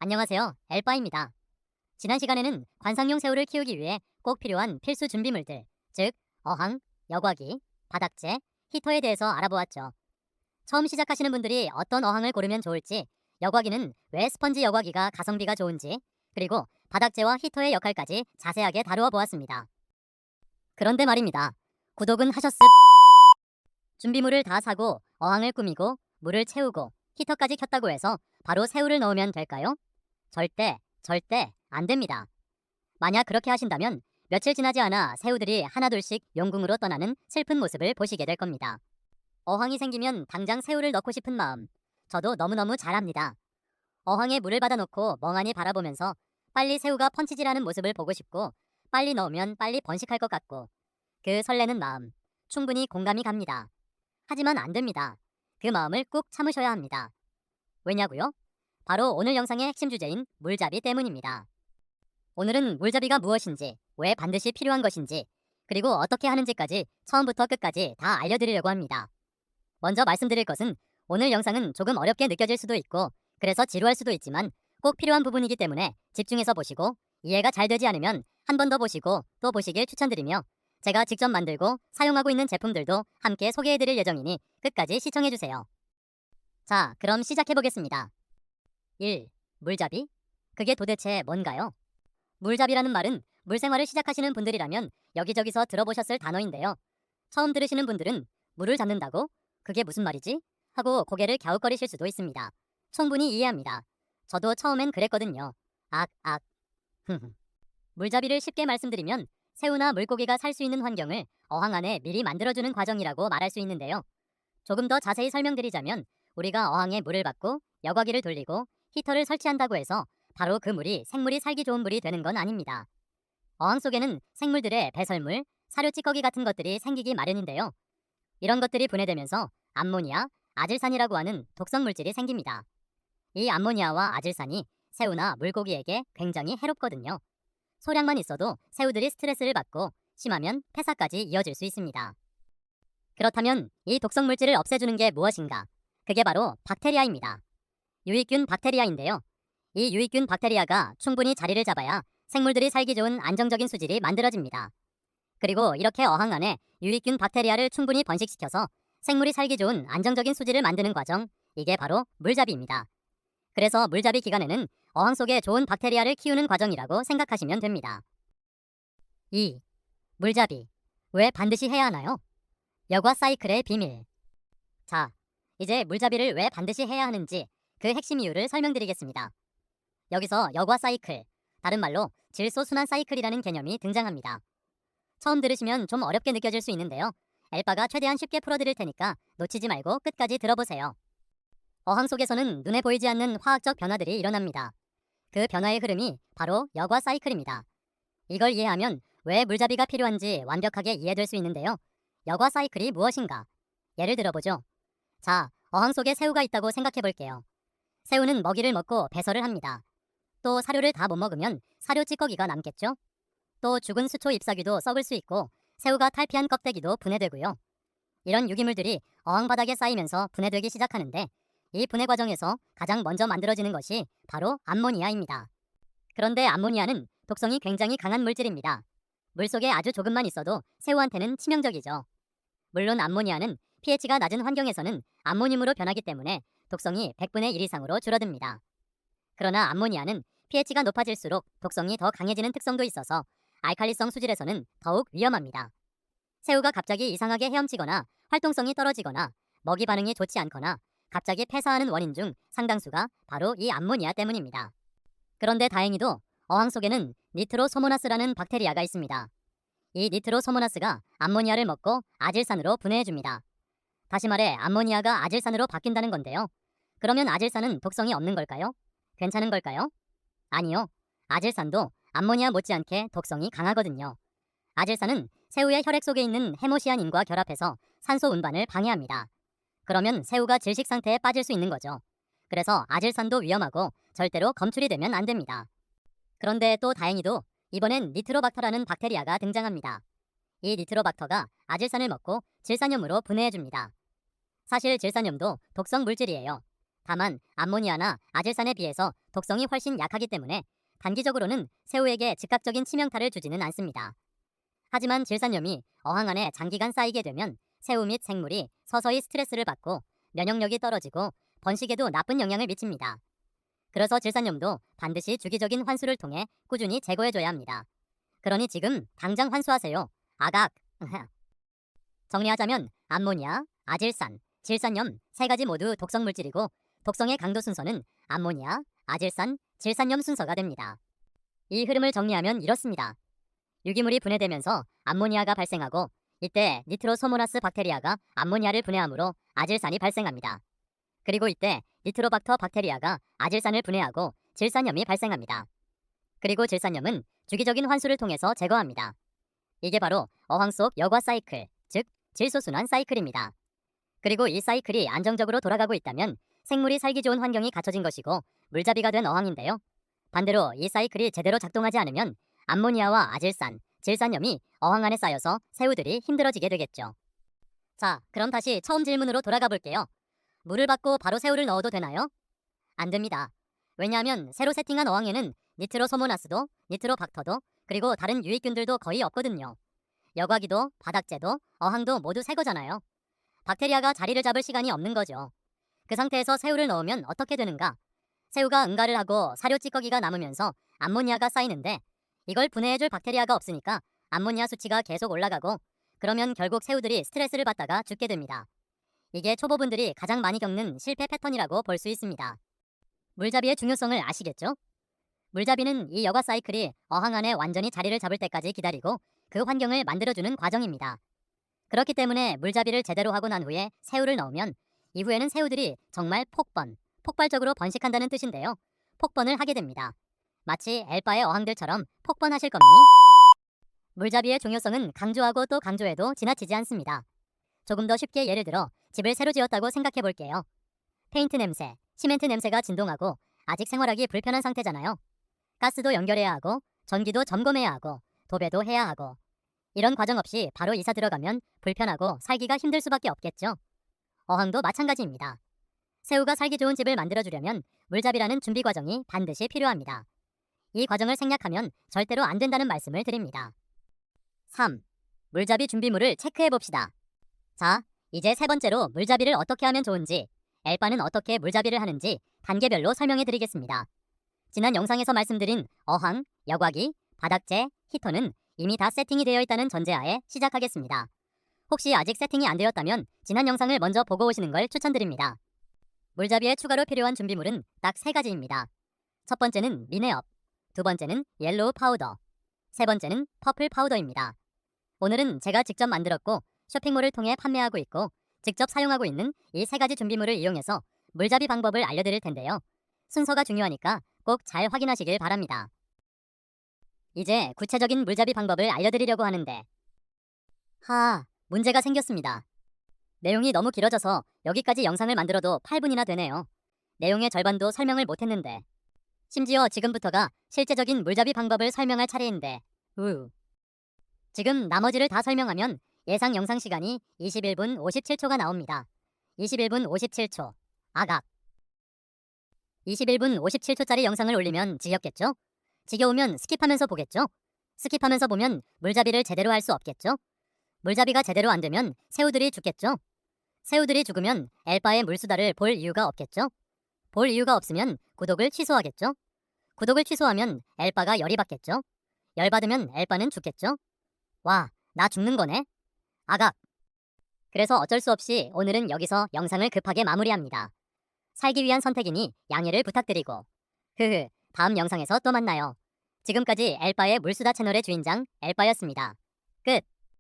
안녕하세요. 엘바입니다. 지난 시간에는 관상용 새우를 키우기 위해 꼭 필요한 필수 준비물들, 즉 어항, 여과기, 바닥재, 히터에 대해서 알아보았죠. 처음 시작하시는 분들이 어떤 어항을 고르면 좋을지, 여과기는 왜 스펀지 여과기가 가성비가 좋은지, 그리고 바닥재와 히터의 역할까지 자세하게 다루어 보았습니다. 그런데 말입니다. 구독은 하셨을? 준비물을 다 사고 어항을 꾸미고 물을 채우고 히터까지 켰다고 해서 바로 새우를 넣으면 될까요? 절대 안 됩니다. 만약 그렇게 하신다면 며칠 지나지 않아 새우들이 하나둘씩 용궁으로 떠나는 슬픈 모습을 보시게 될 겁니다. 어항이 생기면 당장 새우를 넣고 싶은 마음, 저도 너무너무 잘 압니다. 어항에 물을 받아놓고 멍하니 바라보면서 빨리 새우가 펀치질하는 모습을 보고 싶고 빨리 넣으면 빨리 번식할 것 같고 그 설레는 마음, 충분히 공감이 갑니다. 하지만 안 됩니다. 그 마음을 꾹 참으셔야 합니다. 왜냐고요? 바로 오늘 영상의 핵심 주제인 물잡이 때문입니다. 오늘은 물잡이가 무엇인지, 왜 반드시 필요한 것인지, 그리고 어떻게 하는지까지 처음부터 끝까지 다 알려드리려고 합니다. 먼저 말씀드릴 것은 오늘 영상은 조금 어렵게 느껴질 수도 있고 그래서 지루할 수도 있지만 꼭 필요한 부분이기 때문에 집중해서 보시고 이해가 잘 되지 않으면 한 번 더 보시고 또 보시길 추천드리며 제가 직접 만들고 사용하고 있는 제품들도 함께 소개해드릴 예정이니 끝까지 시청해주세요. 자, 그럼 시작해보겠습니다. 1. 물잡이? 그게 도대체 뭔가요? 물잡이라는 말은 물생활을 시작하시는 분들이라면 여기저기서 들어보셨을 단어인데요. 처음 들으시는 분들은 물을 잡는다고? 그게 무슨 말이지? 하고 고개를 갸웃거리실 수도 있습니다. 충분히 이해합니다. 저도 처음엔 그랬거든요. 물잡이를 쉽게 말씀드리면 새우나 물고기가 살 수 있는 환경을 어항 안에 미리 만들어주는 과정이라고 말할 수 있는데요. 조금 더 자세히 설명드리자면 우리가 어항에 물을 받고 여과기를 돌리고 히터를 설치한다고 해서 바로 그 물이 생물이 살기 좋은 물이 되는 건 아닙니다. 어항 속에는 생물들의 배설물, 사료 찌꺼기 같은 것들이 생기기 마련인데요. 이런 것들이 분해되면서 암모니아, 아질산이라고 하는 독성 물질이 생깁니다. 이 암모니아와 아질산이 새우나 물고기에게 굉장히 해롭거든요. 소량만 있어도 새우들이 스트레스를 받고 심하면 폐사까지 이어질 수 있습니다. 그렇다면 이 독성 물질을 없애주는 게 무엇인가? 그게 바로 박테리아입니다. 유익균 박테리아인데요. 이 유익균 박테리아가 충분히 자리를 잡아야 생물들이 살기 좋은 안정적인 수질이 만들어집니다. 그리고 이렇게 어항 안에 유익균 박테리아를 충분히 번식시켜서 생물이 살기 좋은 안정적인 수질을 만드는 과정, 이게 바로 물잡이입니다. 그래서 물잡이 기간에는 어항 속에 좋은 박테리아를 키우는 과정이라고 생각하시면 됩니다. 2. 물잡이. 왜 반드시 해야 하나요? 여과 사이클의 비밀. 자, 이제 물잡이를 왜 반드시 해야 하는지 그 핵심 이유를 설명드리겠습니다. 여기서 여과 사이클, 다른 말로 질소 순환 사이클이라는 개념이 등장합니다. 처음 들으시면 좀 어렵게 느껴질 수 있는데요. 엘바가 최대한 쉽게 풀어드릴 테니까 놓치지 말고 끝까지 들어보세요. 어항 속에서는 눈에 보이지 않는 화학적 변화들이 일어납니다. 그 변화의 흐름이 바로 여과 사이클입니다. 이걸 이해하면 왜 물잡이가 필요한지 완벽하게 이해될 수 있는데요. 여과 사이클이 무엇인가? 예를 들어보죠. 자, 어항 속에 새우가 있다고 생각해 볼게요. 새우는 먹이를 먹고 배설을 합니다. 또 사료를 다 못 먹으면 사료 찌꺼기가 남겠죠? 또 죽은 수초 잎사귀도 썩을 수 있고 새우가 탈피한 껍데기도 분해되고요. 이런 유기물들이 어항 바닥에 쌓이면서 분해되기 시작하는데 이 분해 과정에서 가장 먼저 만들어지는 것이 바로 암모니아입니다. 그런데 암모니아는 독성이 굉장히 강한 물질입니다. 물속에 아주 조금만 있어도 새우한테는 치명적이죠. 물론 암모니아는 pH가 낮은 환경에서는 암모늄으로 변하기 때문에 독성이 100분의 1 이상으로 줄어듭니다. 그러나 암모니아는 pH가 높아질수록 독성이 더 강해지는 특성도 있어서 알칼리성 수질에서는 더욱 위험합니다. 새우가 갑자기 이상하게 헤엄치거나 활동성이 떨어지거나 먹이 반응이 좋지 않거나 갑자기 폐사하는 원인 중 상당수가 바로 이 암모니아 때문입니다. 그런데 다행히도 어항 속에는 니트로소모나스라는 박테리아가 있습니다. 이 니트로소모나스가 암모니아를 먹고 아질산으로 분해해줍니다. 다시 말해 암모니아가 아질산으로 바뀐다는 건데요. 그러면 아질산은 독성이 없는 걸까요? 괜찮은 걸까요? 아니요. 아질산도 암모니아 못지않게 독성이 강하거든요. 아질산은 새우의 혈액 속에 있는 헤모시아닌과 결합해서 산소 운반을 방해합니다. 그러면 새우가 질식 상태에 빠질 수 있는 거죠. 그래서 아질산도 위험하고 절대로 검출이 되면 안 됩니다. 그런데 또 다행히도 이번엔 니트로박터라는 박테리아가 등장합니다. 이 니트로박터가 아질산을 먹고 질산염으로 분해해줍니다. 사실 질산염도 독성 물질이에요. 다만 암모니아나 아질산에 비해서 독성이 훨씬 약하기 때문에 단기적으로는 새우에게 즉각적인 치명타를 주지는 않습니다. 하지만 질산염이 어항 안에 장기간 쌓이게 되면 새우 및 생물이 서서히 스트레스를 받고 면역력이 떨어지고 번식에도 나쁜 영향을 미칩니다. 그래서 질산염도 반드시 주기적인 환수를 통해 꾸준히 제거해줘야 합니다. 그러니 지금 당장 환수하세요. 아각. 정리하자면 암모니아, 아질산, 질산염 세 가지 모두 독성 물질이고 독성의 강도 순서는 암모니아, 아질산, 질산염 순서가 됩니다. 이 흐름을 정리하면 이렇습니다. 유기물이 분해되면서 암모니아가 발생하고 이때 니트로소모나스 박테리아가 암모니아를 분해하므로 아질산이 발생합니다. 그리고 이때 니트로박터 박테리아가 아질산을 분해하고 질산염이 발생합니다. 그리고 질산염은 주기적인 환수를 통해서 제거합니다. 이게 바로 어항 속 여과 사이클, 즉 질소순환 사이클입니다. 그리고 이 사이클이 안정적으로 돌아가고 있다면 생물이 살기 좋은 환경이 갖춰진 것이고 물잡이가 된 어항인데요. 반대로 이 사이클이 제대로 작동하지 않으면 암모니아와 아질산, 질산염이 어항 안에 쌓여서 새우들이 힘들어지게 되겠죠. 자, 그럼 다시 처음 질문으로 돌아가 볼게요. 물을 받고 바로 새우를 넣어도 되나요? 안 됩니다. 왜냐하면 새로 세팅한 어항에는 니트로소모나스도, 니트로박터도, 그리고 다른 유익균들도 거의 없거든요. 여과기도, 바닥재도, 어항도 모두 새 거잖아요. 박테리아가 자리를 잡을 시간이 없는 거죠. 그 상태에서 새우를 넣으면 어떻게 되는가? 새우가 응가를 하고 사료 찌꺼기가 남으면서 암모니아가 쌓이는데 이걸 분해해줄 박테리아가 없으니까 암모니아 수치가 계속 올라가고 그러면 결국 새우들이 스트레스를 받다가 죽게 됩니다. 이게 초보분들이 가장 많이 겪는 실패 패턴이라고 볼 수 있습니다. 물잡이의 중요성을 아시겠죠? 물잡이는 이 여과 사이클이 어항 안에 완전히 자리를 잡을 때까지 기다리고 그 환경을 만들어주는 과정입니다. 그렇기 때문에 물잡이를 제대로 하고 난 후에 새우를 넣으면 이후에는 새우들이 정말 폭발적으로 번식한다는 뜻인데요. 폭번을 하게 됩니다. 마치 엘바의 어항들처럼 폭번하실 겁니? 물잡이의 중요성은 강조하고 또 강조해도 지나치지 않습니다. 조금 더 쉽게 예를 들어 집을 새로 지었다고 생각해 볼게요. 페인트 냄새, 시멘트 냄새가 진동하고 아직 생활하기 불편한 상태잖아요. 가스도 연결해야 하고 전기도 점검해야 하고 도배도 해야 하고 이런 과정 없이 바로 이사 들어가면 불편하고 살기가 힘들 수밖에 없겠죠. 어항도 마찬가지입니다. 새우가 살기 좋은 집을 만들어주려면 물잡이라는 준비 과정이 반드시 필요합니다. 이 과정을 생략하면 절대로 안 된다는 말씀을 드립니다. 3. 물잡이 준비물을 체크해 봅시다. 자, 이제 세 번째로 물잡이를 어떻게 하면 좋은지, 엘바는 어떻게 물잡이를 하는지 단계별로 설명해 드리겠습니다. 지난 영상에서 말씀드린 어항, 여과기, 바닥재, 히터는 이미 다 세팅이 되어 있다는 전제하에 시작하겠습니다. 혹시 아직 세팅이 안 되었다면 지난 영상을 먼저 보고 오시는 걸 추천드립니다. 물잡이에 추가로 필요한 준비물은 딱 세 가지입니다. 첫 번째는 미네업, 두 번째는 옐로우 파우더, 세 번째는 퍼플 파우더입니다. 오늘은 제가 직접 만들었고 쇼핑몰을 통해 판매하고 있고 직접 사용하고 있는 이 세 가지 준비물을 이용해서 물잡이 방법을 알려드릴 텐데요. 순서가 중요하니까 꼭 잘 확인하시길 바랍니다. 이제 구체적인 물잡이 방법을 알려드리려고 하는데 문제가 생겼습니다. 내용이 너무 길어져서 여기까지 영상을 만들어도 8분이나 되네요. 내용의 절반도 설명을 못했는데 심지어 지금부터가 실제적인 물잡이 방법을 설명할 차례인데 지금 나머지를 다 설명하면 예상 영상 시간이 21분 57초가 나옵니다. 21분 57초 아각 21분 57초짜리 영상을 올리면 지겹겠죠? 지겨우면 스킵하면서 보겠죠? 스킵하면서 보면 물잡이를 제대로 할 수 없겠죠? 물잡이가 제대로 안 되면 새우들이 죽겠죠? 새우들이 죽으면 엘바의 물수다를 볼 이유가 없겠죠? 볼 이유가 없으면 구독을 취소하겠죠? 구독을 취소하면 엘바가 열이 받겠죠? 열 받으면 엘바는 죽겠죠? 와, 나 죽는 거네? 아각. 그래서 어쩔 수 없이 오늘은 여기서 영상을 급하게 마무리합니다. 살기 위한 선택이니 양해를 부탁드리고 다음 영상에서 또 만나요. 지금까지 엘바의 물수다 채널의 주인장 엘바였습니다. 끝.